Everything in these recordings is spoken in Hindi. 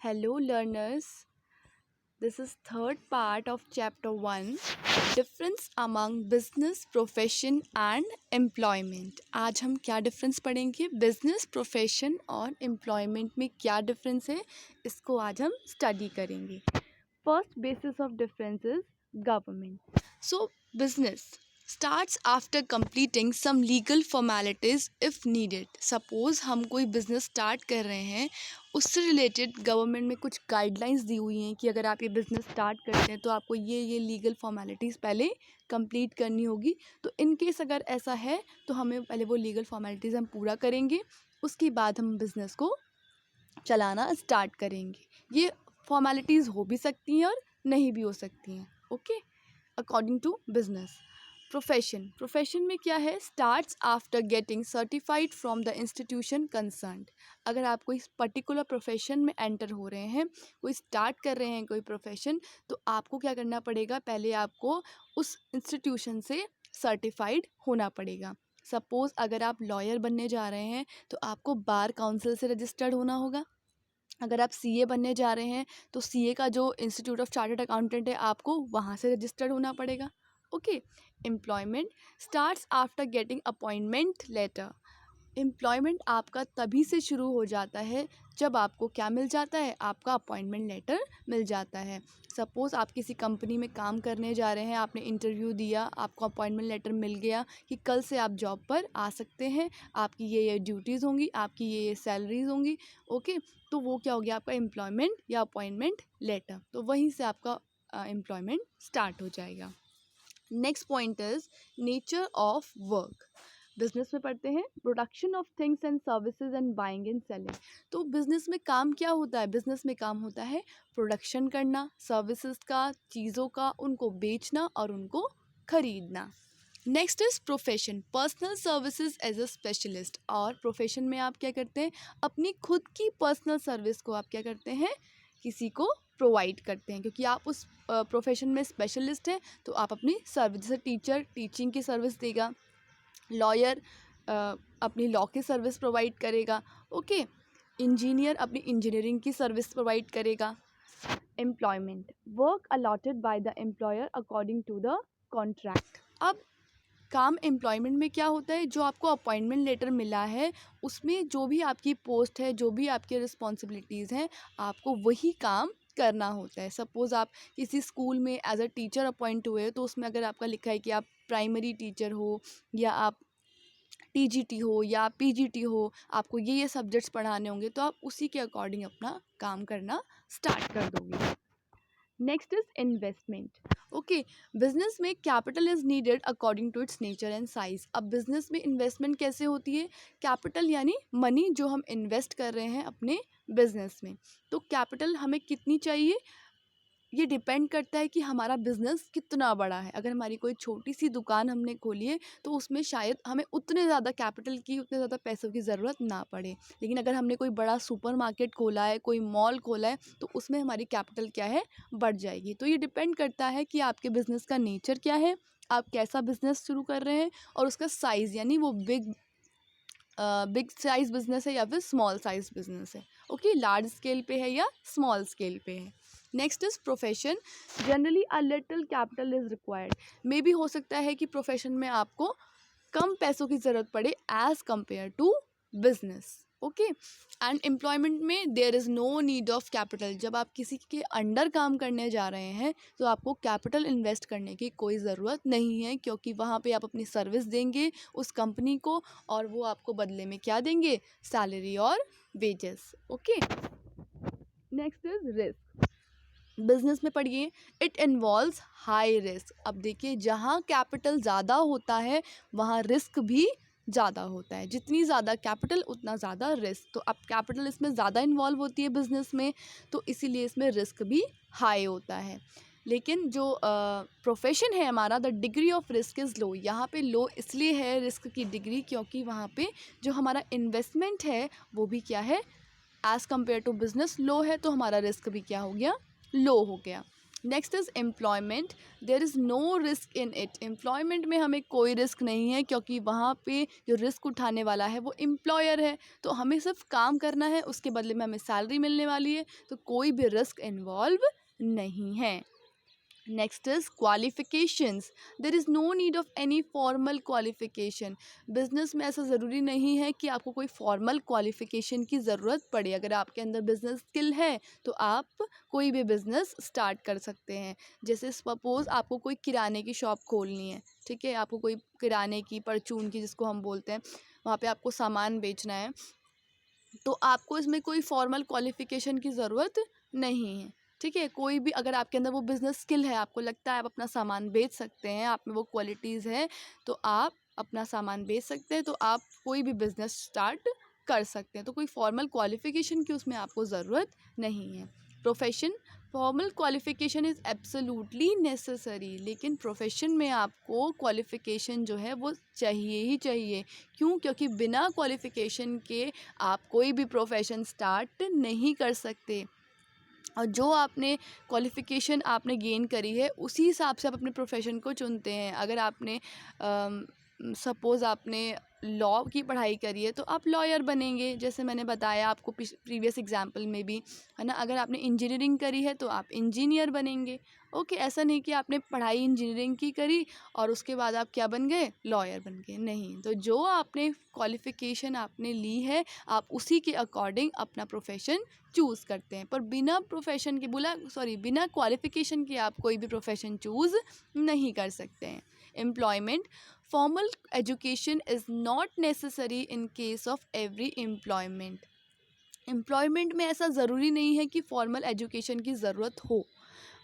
Hello learners, this is third part of chapter 1 Difference among business, profession and employment. आज हम क्या डिफरेंस पढ़ेंगे बिजनेस, प्रोफेशन और एम्प्लॉयमेंट में क्या डिफरेंस है इसको आज हम स्टडी करेंगे. First basis of difference is government. So business starts after completing some legal formalities if needed. Suppose हम कोई business start कर रहे हैं, उससे रिलेटेड गवर्नमेंट में कुछ गाइडलाइंस दी हुई हैं कि अगर आप ये बिज़नेस स्टार्ट करते हैं तो आपको ये लीगल फॉर्मेलिटीज़ पहले कंप्लीट करनी होगी. तो इन केस अगर ऐसा है तो हमें पहले वो लीगल फॉर्मेलिटीज़ हम पूरा करेंगे, उसके बाद हम बिज़नेस को चलाना स्टार्ट करेंगे. ये फॉर्मेलिटीज़ हो भी सकती हैं और नहीं भी हो सकती हैं. Okay, according to business. Profession में क्या है? Starts after getting certified from the institution concerned. अगर आप कोई पर्टिकुलर प्रोफेशन में एंटर हो रहे हैं, कोई स्टार्ट कर रहे हैं कोई प्रोफेशन, तो आपको क्या करना पड़ेगा? पहले आपको उस इंस्टीट्यूशन से सर्टिफाइड होना पड़ेगा. सपोज़ अगर आप लॉयर बनने जा रहे हैं तो आपको बार काउंसिल से रजिस्टर्ड होना होगा. अगर आप सीए बनने जा रहे हैं तो सीए का जो इंस्टीट्यूट ऑफ चार्टर्ड अकाउंटेंट है आपको वहाँ से रजिस्टर्ड होना पड़ेगा. Okay. Employment starts after getting appointment letter. Employment आपका तभी से शुरू हो जाता है जब आपको क्या मिल जाता है? आपका अपॉइंटमेंट लेटर मिल जाता है. सपोज़ आप किसी कंपनी में काम करने जा रहे हैं, आपने इंटरव्यू दिया, आपको अपॉइंटमेंट लेटर मिल गया कि कल से आप जॉब पर आ सकते हैं, आपकी ये ड्यूटीज़ होंगी, आपकी ये सैलरीज़ होंगी. ओके, तो वो क्या हो गया? आपका एम्प्लॉयमेंट या अपॉइंटमेंट लेटर. तो वहीं से आपका एम्प्लॉयमेंट स्टार्ट हो जाएगा. Next point is nature of work. Business में पढ़ते हैं production of things and services and buying and selling. तो बिजनेस में काम क्या होता है? बिजनेस में काम होता है प्रोडक्शन करना, सर्विसेज का, चीज़ों का, उनको बेचना और उनको खरीदना. Next is profession, personal services as a specialist. और प्रोफेशन में आप क्या करते हैं? अपनी खुद की पर्सनल सर्विस को आप क्या करते हैं? किसी को प्रोवाइड करते हैं, क्योंकि आप उस प्रोफेशन में स्पेशलिस्ट हैं. तो आप अपनी सर्विस, जैसे टीचर टीचिंग की सर्विस देगा, लॉयर अपनी लॉ की सर्विस प्रोवाइड करेगा. ओके. इंजीनियर अपनी इंजीनियरिंग की सर्विस प्रोवाइड करेगा. Employment work allotted by the employer according to the contract. अब काम एम्प्लॉयमेंट में क्या होता है? जो आपको अपॉइंटमेंट लेटर मिला है उसमें जो भी आपकी पोस्ट है, जो भी आपकी रिस्पॉन्सिबिलिटीज़ हैं, आपको वही काम करना होता है. सपोज़ आप किसी स्कूल में एज अ टीचर अपॉइंट हुए तो उसमें अगर आपका लिखा है कि आप प्राइमरी टीचर हो या आप टीजीटी हो या पीजीटी हो, आपको ये सब्जेक्ट्स पढ़ाने होंगे, तो आप उसी के अकॉर्डिंग अपना काम करना स्टार्ट कर दोगे. Next is investment. Okay, business में capital is needed according to its nature and size. अब बिजनेस में इन्वेस्टमेंट कैसे होती है? कैपिटल यानी मनी जो हम इन्वेस्ट कर रहे हैं अपने बिजनेस में. तो कैपिटल हमें कितनी चाहिए? ये डिपेंड करता है कि हमारा बिज़नेस कितना बड़ा है. अगर हमारी कोई छोटी सी दुकान हमने खोली है तो उसमें शायद हमें उतने ज़्यादा कैपिटल की, उतने ज़्यादा पैसों की ज़रूरत ना पड़े. लेकिन अगर हमने कोई बड़ा सुपरमार्केट खोला है, कोई मॉल खोला है, तो उसमें हमारी कैपिटल क्या है? बढ़ जाएगी. तो ये डिपेंड करता है कि आपके बिज़नेस का नेचर क्या है, आप कैसा बिज़नेस शुरू कर रहे हैं, और उसका साइज़ यानी वो बिग साइज़ बिज़नेस है या फिर स्मॉल साइज़ बिज़नेस है. ओके, लार्ज स्केल पे है या स्मॉल स्केल पे है. Next is profession. Generally a little capital is required. May भी हो सकता है कि प्रोफेशन में आपको कम पैसों की ज़रूरत पड़े as compare to business. Okay. And employment में there is no need of capital. जब आप किसी के अंडर काम करने जा रहे हैं तो आपको कैपिटल इन्वेस्ट करने की कोई ज़रूरत नहीं है, क्योंकि वहाँ पे आप अपनी सर्विस देंगे उस कंपनी को और वो आपको बदले में क्या देंगे? सैलरी और wages. Okay. Next is risk. Business में पढ़िए इट इन्वॉल्व्स हाई रिस्क. अब देखिए, जहाँ कैपिटल ज़्यादा होता है वहाँ रिस्क भी ज़्यादा होता है. जितनी ज़्यादा कैपिटल उतना ज़्यादा रिस्क. तो अब कैपिटल इसमें ज़्यादा इन्वॉल्व होती है बिजनेस में, तो इसीलिए इसमें रिस्क भी हाई होता है. लेकिन जो प्रोफेशन है हमारा, the degree of risk is low. यहाँ पे लो इसलिए है रिस्क की डिग्री, क्योंकि वहाँ पे जो हमारा इन्वेस्टमेंट है वो भी क्या है? एज़ कम्पेयर टू बिजनेस लो है, तो हमारा रिस्क भी क्या हो गया? लो हो गया. Next is employment, there is no risk in it. Employment में हमें कोई रिस्क नहीं है, क्योंकि वहाँ पे जो रिस्क उठाने वाला है वो एम्प्लॉयर है, तो हमें सिर्फ काम करना है, उसके बदले में हमें सैलरी मिलने वाली है, तो कोई भी रिस्क इन्वॉल्व नहीं है। Next is qualifications, there is no need of any formal qualification. Business में ऐसा ज़रूरी नहीं है कि आपको कोई फॉर्मल क्वालिफिकेशन की ज़रूरत पड़े। अगर आपके अंदर बिजनेस स्किल है तो आप कोई भी बिजनेस स्टार्ट कर सकते हैं। जैसे सपोज़ आपको कोई किराने की शॉप खोलनी है, ठीक है, आपको कोई किराने की, परचून की जिसको हम बोलते हैं, वहाँ पे आपको सामान बेचना है, तो आपको इसमें कोई फॉर्मल क्वालिफिकेशन की ज़रूरत नहीं है। ठीक है, कोई भी अगर आपके अंदर वो बिज़नेस स्किल है, आपको लगता है आप अपना सामान बेच सकते हैं, आप में वो क्वालिटीज़ है, तो आप अपना सामान बेच सकते हैं, तो आप कोई भी बिज़नेस स्टार्ट कर सकते हैं। तो कोई फॉर्मल क्वालिफिकेशन की उसमें आपको ज़रूरत नहीं है। Profession, formal qualification is absolutely necessary, लेकिन प्रोफेशन में आपको क्वालिफिकेशन जो है वो चाहिए ही चाहिए। क्यों? क्योंकि बिना क्वालिफिकेशन के आप कोई भी प्रोफेशन स्टार्ट नहीं कर सकते, और जो आपने क्वालिफ़िकेशन आपने गेन करी है उसी हिसाब से आप अपने प्रोफेशन को चुनते हैं। अगर आपने सपोज़ आपने लॉ की पढ़ाई करी है तो आप लॉयर बनेंगे, जैसे मैंने बताया आपको प्रीवियस एग्जांपल में भी, है ना। अगर आपने इंजीनियरिंग करी है तो आप इंजीनियर बनेंगे। ओके, ऐसा नहीं कि आपने पढ़ाई इंजीनियरिंग की करी और उसके बाद आप क्या बन गए, लॉयर बन गए, नहीं। तो जो आपने क्वालिफ़िकेशन आपने ली है आप उसी के अकॉर्डिंग अपना प्रोफेशन चूज़ करते हैं। पर बिना क्वालिफ़िकेशन के आप कोई भी प्रोफेशन चूज़ नहीं कर सकते हैं। Employment, formal education is not necessary in case of every employment. Employment में ऐसा ज़रूरी नहीं है कि फॉर्मल एजुकेशन की ज़रूरत हो,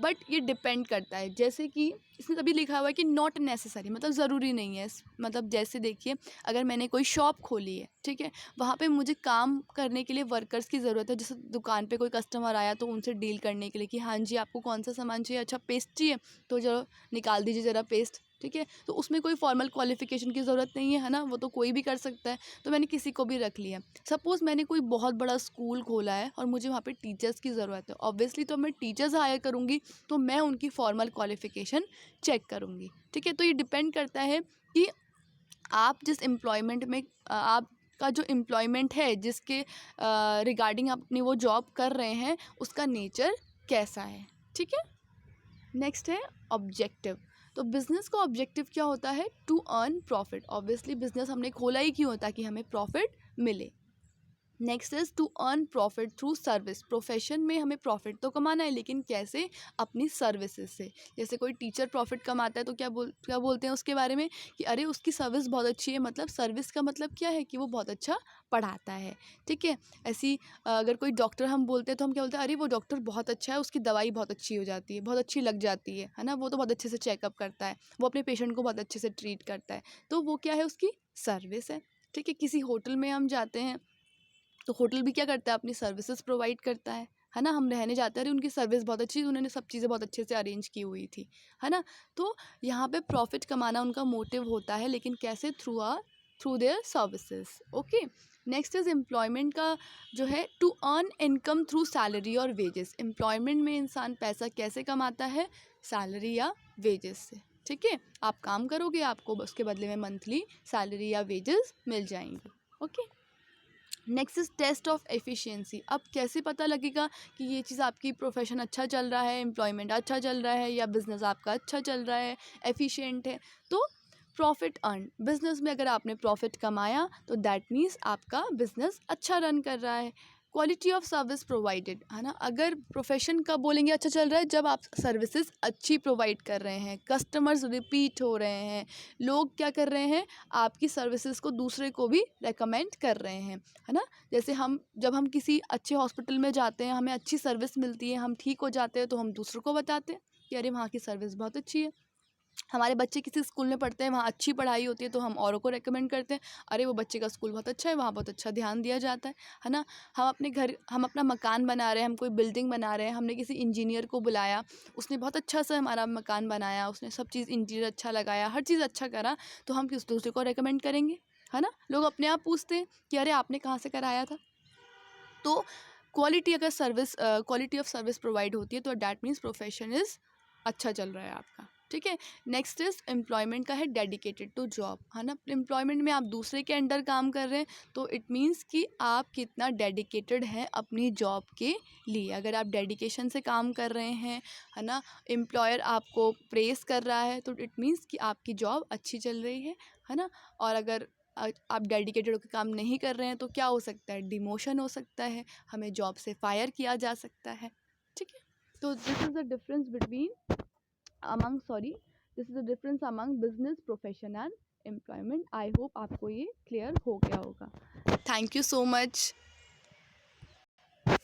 बट ये डिपेंड करता है। जैसे कि इसमें तभी लिखा हुआ है कि नॉट नेसेसरी, मतलब ज़रूरी नहीं है। मतलब जैसे देखिए, अगर मैंने कोई शॉप खोली है, ठीक है, वहाँ पे मुझे काम करने के लिए वर्कर्स की ज़रूरत है। जैसे दुकान पे कोई कस्टमर आया तो उनसे डील करने के लिए कि हाँ जी आपको कौन सा सामान चाहिए, अच्छा पेस्ट चाहिए तो चलो निकाल दीजिए ज़रा पेस्ट, ठीक है। तो उसमें कोई फॉर्मल क्वालिफ़िकेशन की ज़रूरत नहीं है, है ना, वो तो कोई भी कर सकता है। तो मैंने किसी को भी रख लिया। सपोज़ मैंने कोई बहुत बड़ा स्कूल खोला है और मुझे वहाँ पे टीचर्स की ज़रूरत है, ऑब्वियसली तो मैं टीचर्स हायर करूँगी, तो मैं उनकी फॉर्मल क्वालिफ़िकेशन चेक करूँगी, ठीक है। तो ये डिपेंड करता है कि आप जिस एम्प्लॉयमेंट में आपका जो एम्प्लॉयमेंट है, जिसके रिगार्डिंग आप अपनी वो जॉब कर रहे हैं, उसका नेचर कैसा है, ठीक है। नेक्स्ट है ऑब्जेक्टिव। तो बिज़नेस का ऑब्जेक्टिव क्या होता है? To earn profit. Obviously business हमने खोला ही क्यों, ताकि हमें प्रॉफिट मिले। Next is to earn profit through service. Profession में हमें प्रॉफिट तो कमाना है, लेकिन कैसे? अपनी सर्विसेज से। जैसे कोई टीचर प्रॉफिट कमाता है तो क्या बोलते हैं उसके बारे में कि अरे उसकी सर्विस बहुत अच्छी है। मतलब सर्विस का मतलब क्या है कि वो बहुत अच्छा पढ़ाता है, ठीक है। ऐसी अगर कोई डॉक्टर हम बोलते हैं तो हम क्या बोलते हैं, अरे वो डॉक्टर बहुत अच्छा है, उसकी दवाई बहुत अच्छी हो जाती है, बहुत अच्छी लग जाती है ना। वो तो बहुत अच्छे से चेकअप करता है, वो अपने पेशेंट को बहुत अच्छे से ट्रीट करता है, तो वो क्या है? उसकी सर्विस है, ठीक है। किसी होटल में हम जाते हैं तो होटल भी क्या करता है? अपनी सर्विसेज प्रोवाइड करता है ना। हम रहने जाते हैं, अरे उनकी सर्विस बहुत अच्छी, उन्होंने सब चीज़ें बहुत अच्छे से अरेंज की हुई थी, है ना। तो यहाँ पे प्रॉफिट कमाना उनका मोटिव होता है, लेकिन कैसे? Through their services. Okay, next is employment का जो है to earn income through salary और वेजेस। एम्प्लॉयमेंट में इंसान पैसा कैसे कमाता है? सैलरी या वेजेस से, ठीक है। आप काम करोगे, आपको उसके बदले में मंथली सैलरी या वेजेस मिल जाएंगे। Okay, next is test of efficiency. अब कैसे पता लगेगा कि ये चीज़ आपकी प्रोफेशन अच्छा चल रहा है, एम्प्लॉयमेंट अच्छा चल रहा है, या बिज़नेस आपका अच्छा चल रहा है, एफिशिएंट है? तो प्रॉफिट अर्न, बिजनेस में अगर आपने प्रॉफिट कमाया तो दैट मीन्स आपका बिजनेस अच्छा रन कर रहा है। क्वालिटी ऑफ सर्विस प्रोवाइडेड, है ना। अगर प्रोफेशन कब बोलेंगे अच्छा चल रहा है? जब आप सर्विसेज अच्छी प्रोवाइड कर रहे हैं, कस्टमर्स रिपीट हो रहे हैं, लोग क्या कर रहे हैं? आपकी सर्विसेज को दूसरे को भी रेकमेंड कर रहे हैं, है ना। जैसे जब हम किसी अच्छे हॉस्पिटल में जाते हैं, हमें अच्छी सर्विस मिलती है, हम ठीक हो जाते हैं, तो हम दूसरों को बताते हैं कि अरे वहाँ की सर्विस बहुत अच्छी है। हमारे बच्चे किसी स्कूल में पढ़ते हैं, वहाँ अच्छी पढ़ाई होती है, तो हम औरों को रेकमेंड करते हैं, अरे वो बच्चे का स्कूल बहुत अच्छा है, वहाँ बहुत अच्छा ध्यान दिया जाता है ना। हम अपना मकान बना रहे हैं, हम कोई बिल्डिंग बना रहे हैं, हमने किसी इंजीनियर को बुलाया, उसने बहुत अच्छा सा हमारा मकान बनाया, उसने सब चीज़ इंटीरियर अच्छा लगाया, हर चीज़ अच्छा करा, तो हम किस दूसरे को रेकमेंड करेंगे, है ना। लोग अपने आप पूछते हैं कि अरे आपने कहाँ से कराया था। तो क्वालिटी ऑफ सर्विस प्रोवाइड होती है तो डैट मीन्स प्रोफेशन इज़ अच्छा चल रहा है आपका, ठीक है। नेक्स्ट इज एम्प्लॉयमेंट का है डेडिकेटेड टू जॉब, है ना। एम्प्लॉयमेंट में आप दूसरे के अंडर काम कर रहे हैं तो इट मीन्स कि आप कितना डेडिकेटेड हैं अपनी जॉब के लिए। अगर आप डेडिकेशन से काम कर रहे हैं, है ना, एम्प्लॉयर आपको प्रेस कर रहा है तो इट मीन्स कि आपकी जॉब अच्छी चल रही है ना। और अगर आप डेडिकेटेड होकर काम नहीं कर रहे हैं तो क्या हो सकता है, डिमोशन हो सकता है, हमें जॉब से फायर किया जा सकता है, ठीक है। तो this is the difference between among this is the difference among business, profession and employment. I hope आपको ये क्लियर हो गया होगा। Thank you so much.